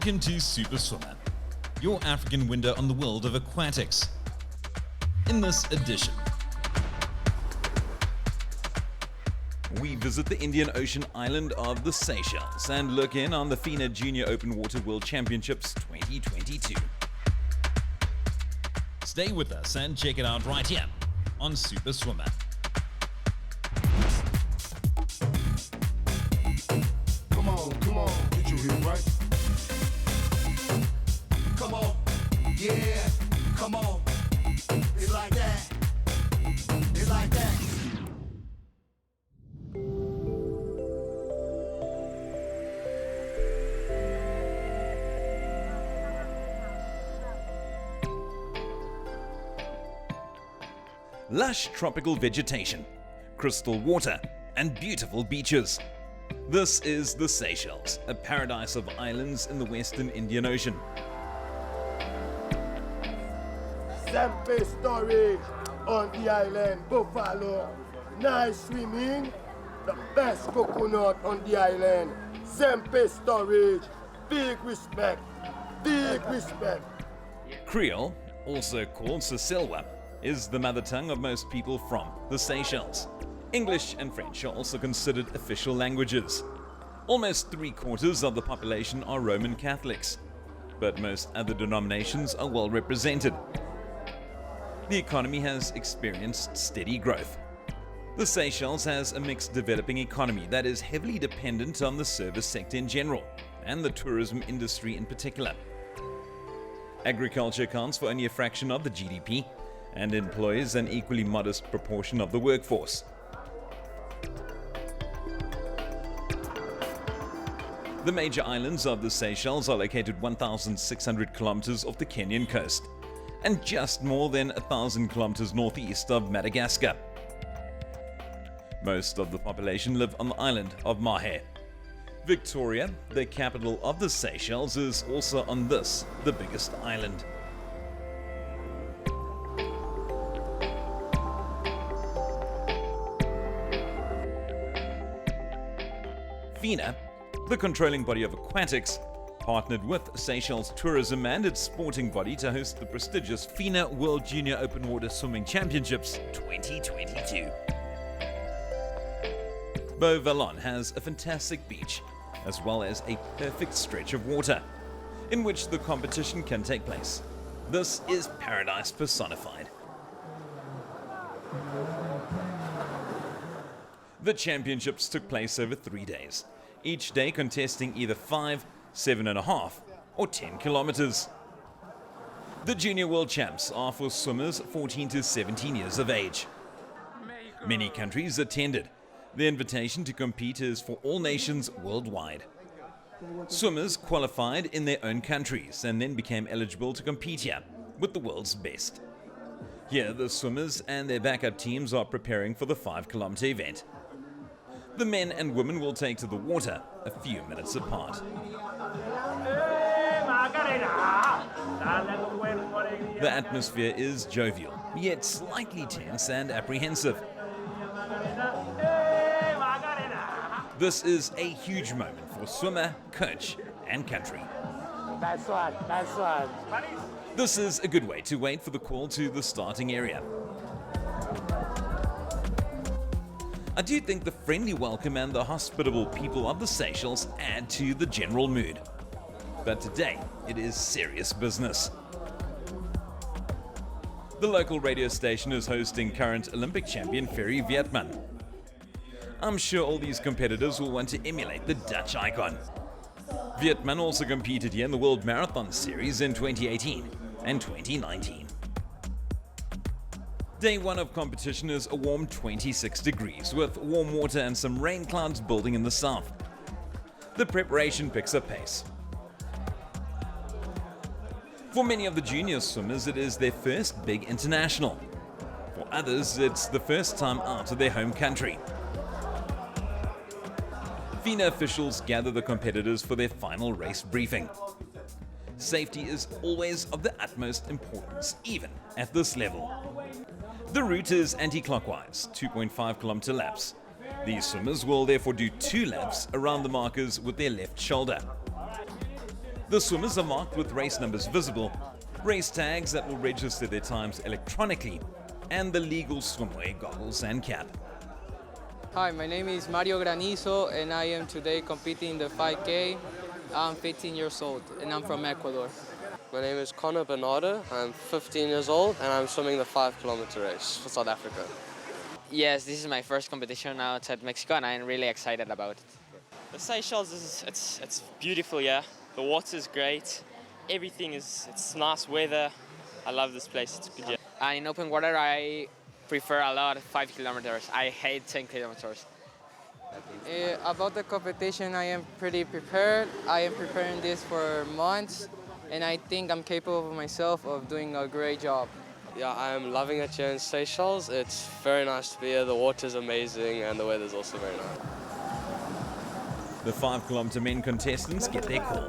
Welcome to Super Swimmer, your African window on the world of aquatics. In this edition, we visit the Indian Ocean island of the Seychelles and look in on the FINA Junior Open Water World Championships 2022. Stay with us and check it out right here on Super Swimmer. Come on, get your hit right. Come on, yeah, come on. It's like that. It's like that. Lush tropical vegetation, crystal water, and beautiful beaches. This is the Seychelles, a paradise of islands in the Western Indian Ocean. Sempe storage on the island, Buffalo. Nice swimming, the best coconut on the island. Sempe storage, big respect, big respect. Creole, also called Sicilwa, is the mother tongue of most people from the Seychelles. English and French are also considered official languages. Almost 3/4 of the population are Roman Catholics, but most other denominations are well represented. The economy has experienced steady growth. The Seychelles has a mixed developing economy that is heavily dependent on the service sector in general, and the tourism industry in particular. Agriculture accounts for only a fraction of the GDP, and employs an equally modest proportion of the workforce. The major islands of the Seychelles are located 1,600 kilometers off the Kenyan coast and just more than 1,000 kilometers northeast of Madagascar. Most of the population live on the island of Mahé. Victoria, the capital of the Seychelles, is also on this, the biggest island. FINA, the controlling body of aquatics, partnered with Seychelles Tourism and its sporting body to host the prestigious FINA World Junior Open Water Swimming Championships 2022. Beau-Vallon has a fantastic beach, as well as a perfect stretch of water, in which the competition can take place. This is paradise personified. The championships took place over 3 days, each day contesting either 5, 7.5, or 10 kilometers. The Junior World Champs are for swimmers 14 to 17 years of age. Many countries attended. The invitation to compete is for all nations worldwide. Swimmers qualified in their own countries and then became eligible to compete here with the world's best. Here, the swimmers and their backup teams are preparing for the 5-kilometer event. The men and women will take to the water a few minutes apart. The atmosphere is jovial, yet slightly tense and apprehensive. This is a huge moment for swimmer, coach, and country. Nice one. This is a good way to wait for the call to the starting area. I do think the friendly welcome and the hospitable people of the Seychelles add to the general mood. But today, it is serious business. The local radio station is hosting current Olympic champion Ferry Vietman. I'm sure all these competitors will want to emulate the Dutch icon. Vietman also competed here in the World Marathon Series in 2018 and 2019. Day 1 of competition is a warm 26 degrees with warm water and some rain clouds building in the south. The preparation picks up pace. For many of the junior swimmers, it is their first big international. For others, it's the first time out of their home country. FINA officials gather the competitors for their final race briefing. Safety is always of the utmost importance, even at this level. The route is anti-clockwise, 2.5-kilometer laps. These swimmers will therefore do 2 laps around the markers with their left shoulder. The swimmers are marked with race numbers visible, race tags that will register their times electronically, and the legal swimwear, goggles and cap. Hi, my name is Mario Granizo and I am today competing in the 5K. I'm 15 years old and I'm from Ecuador. My name is Connor Bernardo. I'm 15 years old and I'm swimming the 5-kilometer race for South Africa. Yes, this is my first competition outside Mexico and I'm really excited about it. The Seychelles it's beautiful, yeah. The water's great. It's nice weather. I love this place. It's good. Yeah. And in open water, I prefer a lot 5 kilometers. I hate 10 kilometers. About the competition, I am pretty prepared. I am preparing this for months, and I think I'm capable of myself of doing a great job. Yeah, I'm loving it here in Seychelles. It's very nice to be here. The water's amazing and the weather's also very nice. The 5-kilometer men contestants get their call.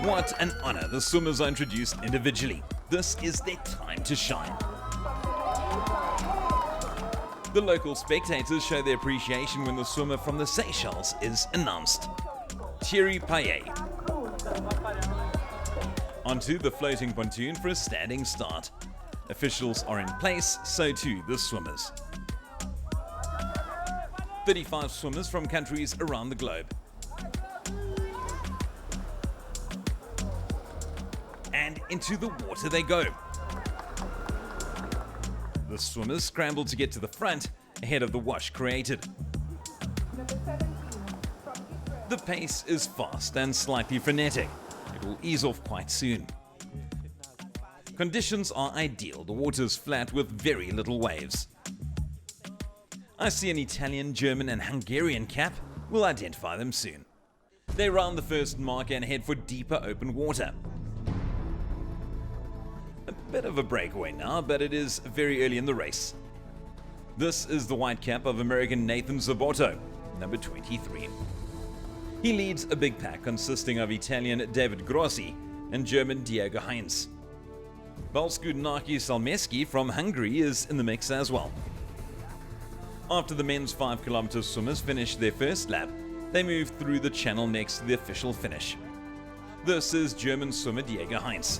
What an honor the swimmers are introduced individually. This is their time to shine. The local spectators show their appreciation when the swimmer from the Seychelles is announced. Thierry Payet. Onto the floating pontoon for a standing start. Officials are in place, so too the swimmers. 35 swimmers from countries around the globe. And into the water they go. The swimmers scramble to get to the front ahead of the wash created. The pace is fast and slightly frenetic. It will ease off quite soon. Conditions are ideal. The water is flat with very little waves. I see an Italian, German and Hungarian cap. We'll identify them soon. They round the first mark and head for deeper open water. A bit of a breakaway now, but it is very early in the race. This is the white cap of American Nathan Zabotto, number 23. He leads a big pack consisting of Italian David Grossi and German Diego Heinz. Balskudnaki Salmeski from Hungary is in the mix as well. After the men's 5-kilometer swimmers finish their first lap, they move through the channel next to the official finish. This is German swimmer Diego Heinz.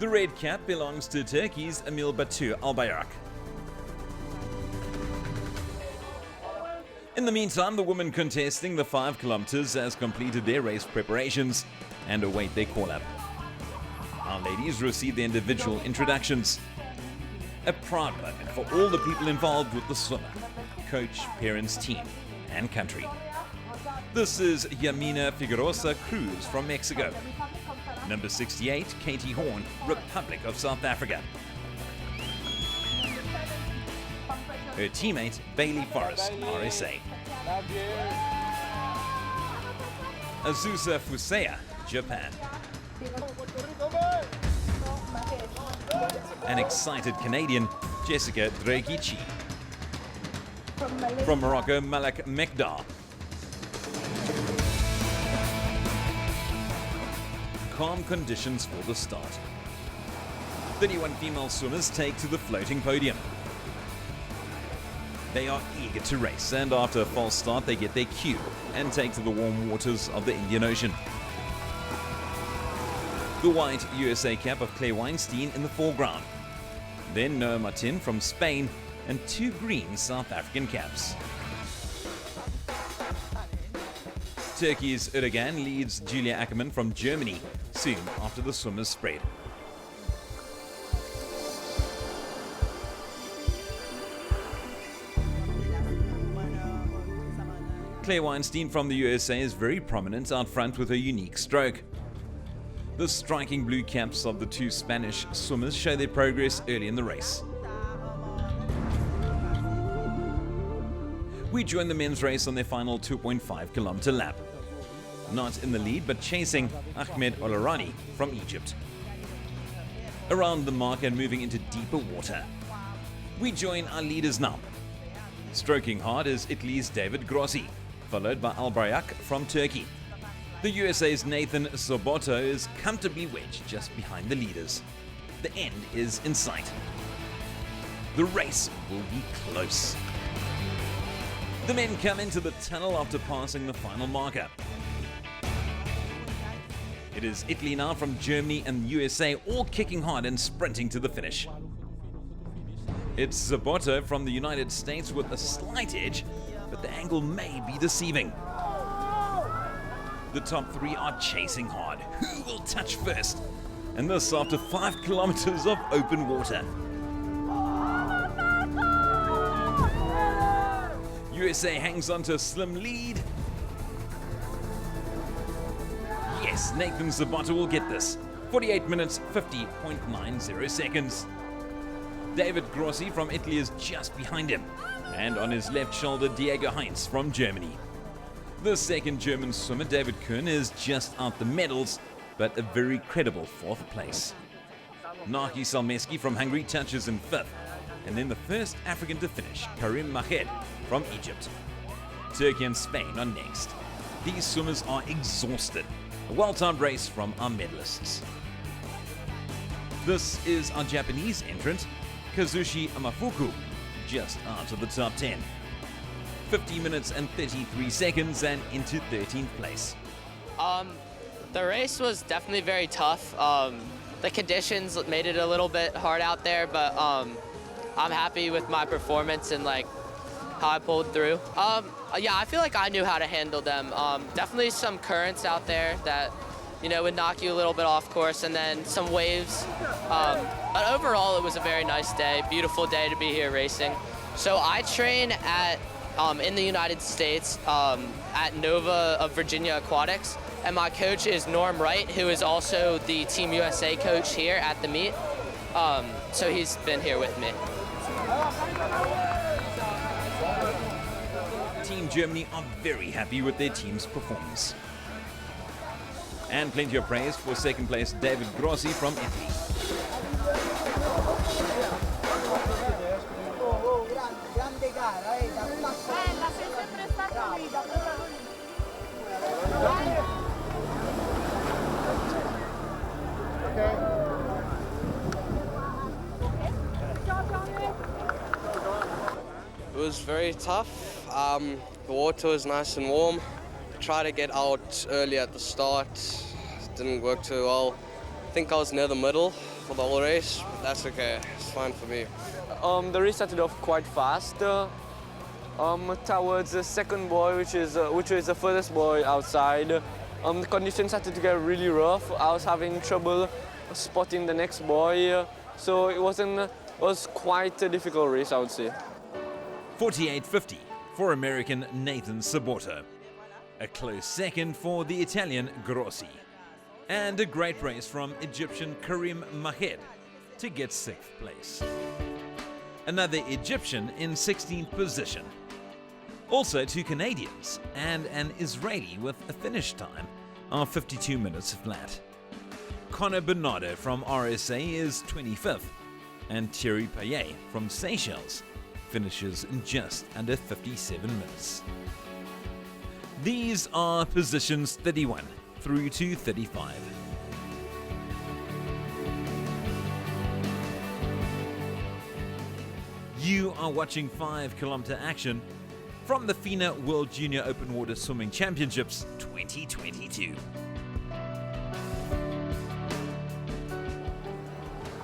The red cap belongs to Turkey's Emil Batu Albayrak. In the meantime, the women contesting the 5 kilometers has completed their race preparations and await their call-up. Our ladies receive their individual introductions. A proud moment for all the people involved with the swimmer, coach, parents, team, and country. This is Yamina Figueroa Cruz from Mexico. Number 68, Katie Horn, Republic of South Africa. Her teammate, Bailey Forrest, RSA. Azusa Fusea, Japan. An excited Canadian, Jessica Dregici. From Morocco, Malak Mekdar. Calm conditions for the start. 31 female swimmers take to the floating podium. They are eager to race, and after a false start they get their cue and take to the warm waters of the Indian Ocean. The white USA cap of Claire Weinstein in the foreground. Then Noah Martin from Spain and 2 green South African caps. Turkey's Erdogan leads Julia Ackermann from Germany soon after the swimmers spread. Claire Weinstein from the USA is very prominent out front with her unique stroke. The striking blue caps of the 2 Spanish swimmers show their progress early in the race. We join the men's race on their final 2.5 kilometer lap. Not in the lead, but chasing Ahmed Olarani from Egypt. Around the mark and moving into deeper water. We join our leaders now. Stroking hard is Italy's David Grossi, followed by Albayrak from Turkey. The USA's Nathan Zabotto is comfortably wedged just behind the leaders. The end is in sight. The race will be close. The men come into the tunnel after passing the final marker. It is Italy now from Germany and the USA all kicking hard and sprinting to the finish. It's Zabotto from the United States with a slight edge, but the angle may be deceiving. The top three are chasing hard. Who will touch first? And this after 5 kilometers of open water. USA hangs on to a slim lead. Yes, Nathan Zabotto will get this. 48 minutes, 50.90 seconds. David Grossi from Italy is just behind him. And on his left shoulder, Diego Heinz from Germany. The second German swimmer, David Kuhn, is just out the medals, but a very credible 4th place. Naki Salmeski from Hungary touches in 5th. And then the first African to finish, Karim Mahed from Egypt. Turkey and Spain are next. These swimmers are exhausted. A well-timed race from our medalists. This is our Japanese entrant, Kazushi Amafuku, just out of the top 10. 50 minutes and 33 seconds and into 13th place. The race was definitely very tough. The conditions made it a little bit hard out there, but I'm happy with my performance and like how I pulled through. Yeah, I feel like I knew how to handle them. Definitely some currents out there that, you know, would knock you a little bit off course, and then some waves. But overall, it was a very nice day, beautiful day to be here racing. So I train at in the United States at Nova of Virginia Aquatics, and my coach is Norm Wright, who is also the Team USA coach here at the meet. So he's been here with me. Team Germany are very happy with their team's performance. And plenty of praise for second place David Grossi from Italy. It was very tough. The water was nice and warm. Tried to get out early at the start. Didn't work too well. I think I was near the middle for the whole race, but that's okay. It's fine for me. The race started off quite fast. Towards the second buoy, which is the furthest buoy outside, the conditions started to get really rough. I was having trouble spotting the next buoy, so it was quite a difficult race, I would say. 48.50 for American Nathan Sabotto. A close second for the Italian Grossi. And a great race from Egyptian Karim Mahed to get 6th place. Another Egyptian in 16th position. Also 2 Canadians and an Israeli with a finish time of 52 minutes flat. Connor Bernardo from RSA is 25th, and Thierry Payet from Seychelles finishes in just under 57 minutes. These are positions 31 through to 35. You are watching 5-kilometer action from the FINA World Junior Open Water Swimming Championships 2022.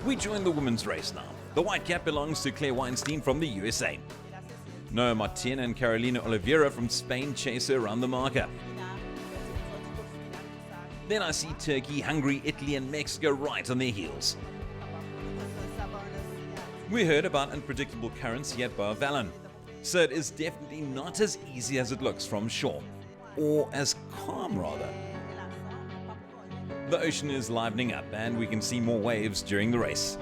We join the women's race now. The white cap belongs to Claire Weinstein from the USA. Noah Martin and Carolina Oliveira from Spain chase her around the marker. Then I see Turkey, Hungary, Italy and Mexico right on their heels. We heard about unpredictable currents here at Boa-Vallon, so it is definitely not as easy as it looks from shore, or as calm rather. The ocean is livening up and we can see more waves during the race.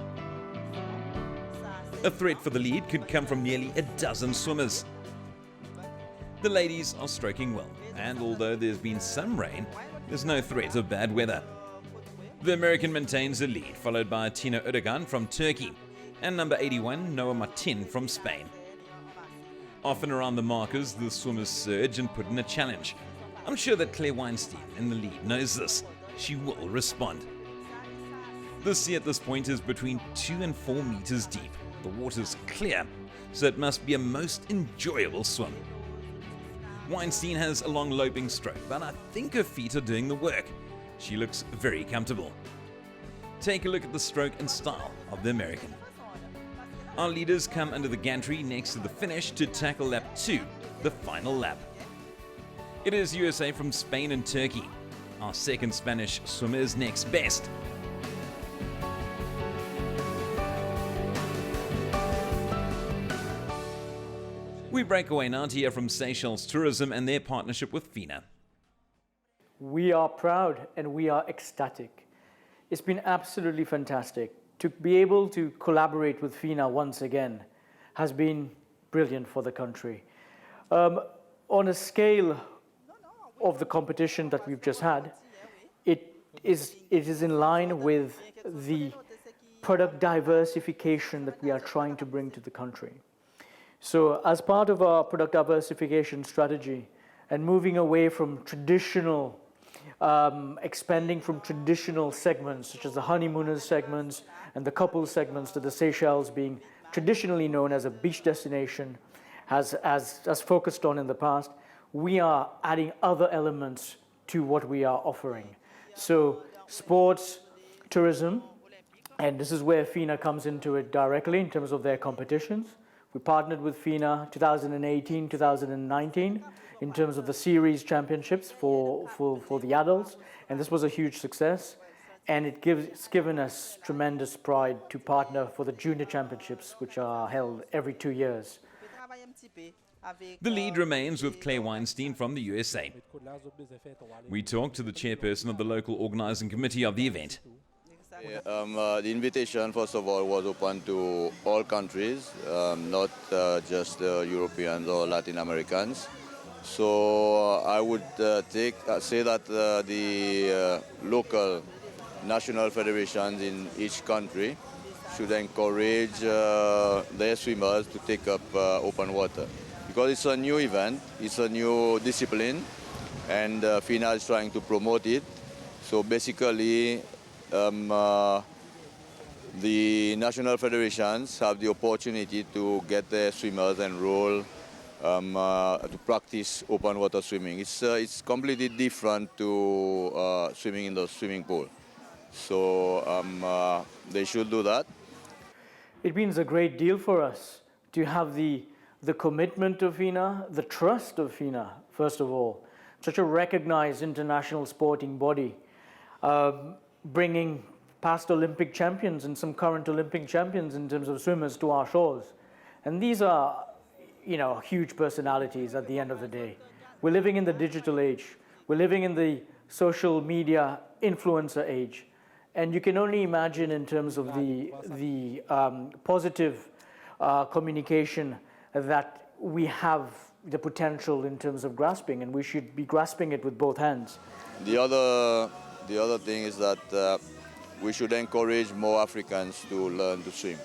A threat for the lead could come from nearly a dozen swimmers. The ladies are stroking well, and although there's been some rain, there's no threat of bad weather. The American maintains the lead, followed by Tina Erdogan from Turkey, and number 81, Noah Martin from Spain. Often around the markers, the swimmers surge and put in a challenge. I'm sure that Claire Weinstein in the lead knows this. She will respond. The sea at this point is between 2 and 4 meters deep. The water's clear, so it must be a most enjoyable swim. Weinstein has a long loping stroke, but I think her feet are doing the work. She looks very comfortable. Take a look at the stroke and style of the American. Our leaders come under the gantry next to the finish to tackle lap 2, the final lap. It is USA from Spain and Turkey. Our second Spanish swimmer is next best. We break away now to hear from Seychelles Tourism and their partnership with FINA. We are proud and we are ecstatic. It's been absolutely fantastic. To be able to collaborate with FINA once again has been brilliant for the country. On a scale of the competition that we've just had, it is in line with the product diversification that we are trying to bring to the country. So as part of our product diversification strategy and moving away from traditional, expanding from traditional segments such as the honeymooners segments and the couple segments to the Seychelles being traditionally known as a beach destination as focused on in the past, we are adding other elements to what we are offering. So sports, tourism, and this is where FINA comes into it directly in terms of their competitions. We partnered with FINA 2018, 2019 in terms of the series championships for the adults, and this was a huge success. And it's given us tremendous pride to partner for the junior championships, which are held every 2 years. The lead remains with Claire Weinstein from the USA. We talked to the chairperson of the local organizing committee of the event. The invitation, first of all, was open to all countries, not just Europeans or Latin Americans. So I would say that the local national federations in each country should encourage their swimmers to take up open water. Because it's a new event, it's a new discipline, and FINA is trying to promote it. So basically, the national federations have the opportunity to get their swimmers enrolled to practice open water swimming. It's completely different to swimming in the swimming pool. So they should do that. It means a great deal for us to have the commitment of FINA, the trust of FINA, first of all, such a recognized international sporting body, bringing past Olympic champions and some current Olympic champions in terms of swimmers to our shores. And these are, huge personalities at the end of the day. We're living in the digital age. We're living in the social media influencer age. And you can only imagine in terms of the positive communication that we have the potential in terms of grasping, and we should be grasping it with both hands. The other thing is that we should encourage more Africans to learn to swim.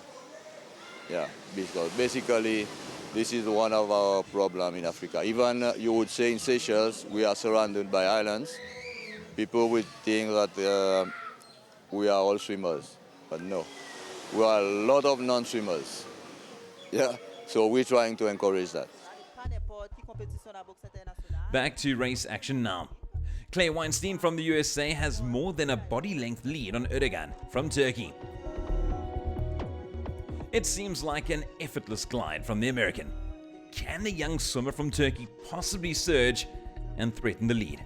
Yeah, because basically this is one of our problems in Africa. Even you would say in Seychelles, we are surrounded by islands. People would think that we are all swimmers, but no. We are a lot of non-swimmers. Yeah, so we're trying to encourage that. Back to race action now. Claire Weinstein from the USA has more than a body-length lead on Erdogan from Turkey. It seems like an effortless glide from the American. Can the young swimmer from Turkey possibly surge and threaten the lead?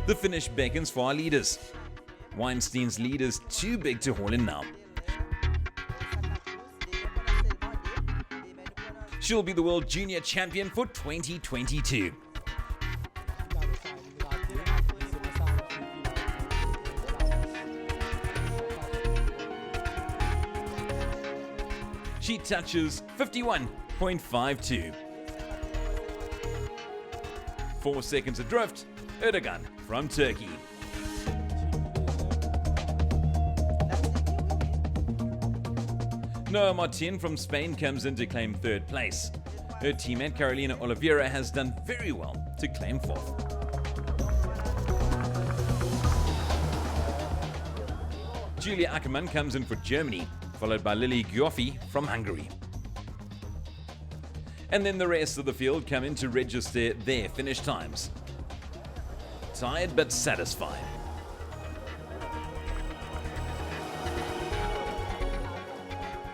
The finish beckons for our leaders. Weinstein's lead is too big to haul in now. She'll be the world junior champion for 2022. She touches 51.52. 4 seconds adrift, Erdogan from Turkey. Noah Martin from Spain comes in to claim third place. Her teammate Carolina Oliveira has done very well to claim fourth. Julia Ackermann comes in for Germany, followed by Lily Gioffi from Hungary. And then the rest of the field come in to register their finish times. Tired but satisfied.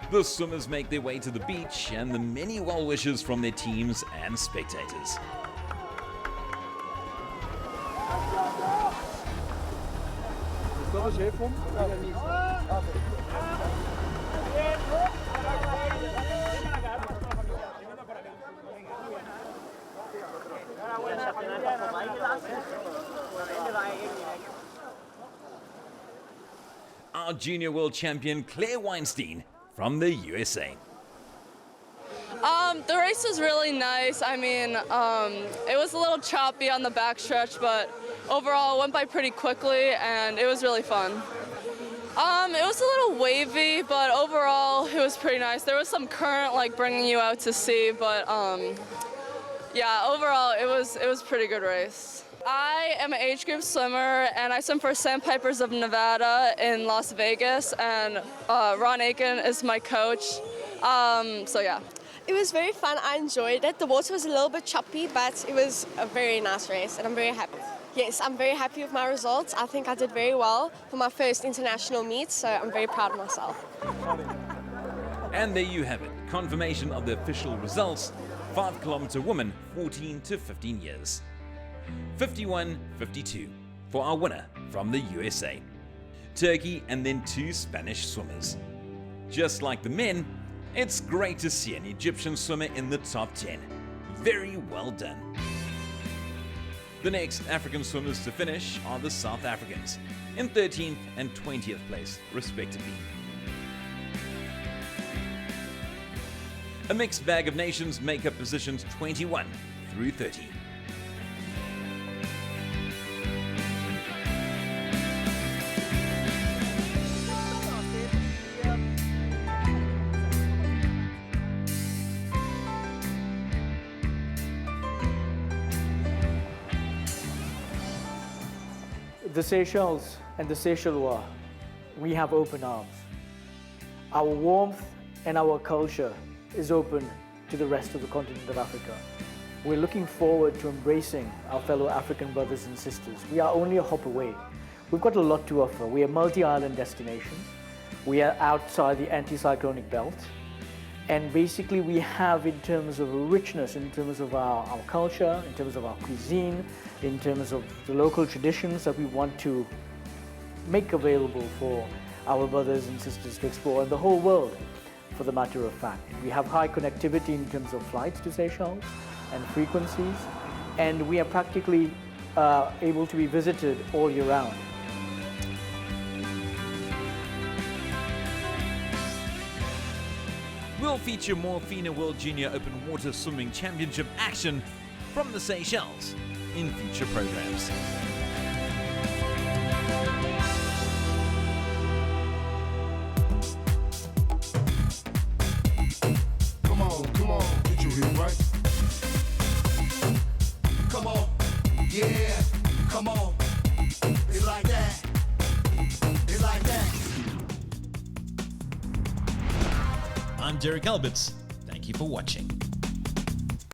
The swimmers make their way to the beach and the many well wishes from their teams and spectators. Our junior world champion Claire Weinstein from the USA. The race was really nice. I mean, it was a little choppy on the backstretch, but overall it went by pretty quickly and it was really fun. It was a little wavy, but overall it was pretty nice. There was some current like bringing you out to sea, but yeah, overall it was a pretty good race. I am an age group swimmer and I swim for Sandpipers of Nevada in Las Vegas, and Ron Aiken is my coach. So yeah. It was very fun. I enjoyed it. The water was a little bit choppy, but it was a very nice race and I'm very happy. Yes, I'm very happy with my results. I think I did very well for my first international meet, so I'm very proud of myself. And there you have it, confirmation of the official results. 5-kilometer woman, 14 to 15 years. 51-52 for our winner from the USA. Turkey and then 2 Spanish swimmers. Just like the men, it's great to see an Egyptian swimmer in the top 10. Very well done. The next African swimmers to finish are the South Africans, in 13th and 20th place, respectively. A mixed bag of nations make up positions 21 through 30. The Seychelles and the Seychellois, we have open arms. Our warmth and our culture is open to the rest of the continent of Africa. We're looking forward to embracing our fellow African brothers and sisters. We are only a hop away. We've got a lot to offer. We are a multi-island destination. We are outside the anticyclonic belt. And basically we have, in terms of richness, in terms of our culture, in terms of our cuisine, in terms of the local traditions that we want to make available for our brothers and sisters to explore, and the whole world, for the matter of fact. We have high connectivity in terms of flights to Seychelles and frequencies, and we are practically able to be visited all year round. We'll feature more FINA World Junior Open Water Swimming Championship action from the Seychelles in future programs. Come on, get your head right. Come on, yeah, come on. It's like that. It's like that. I'm Derek Alberts. Thank you for watching.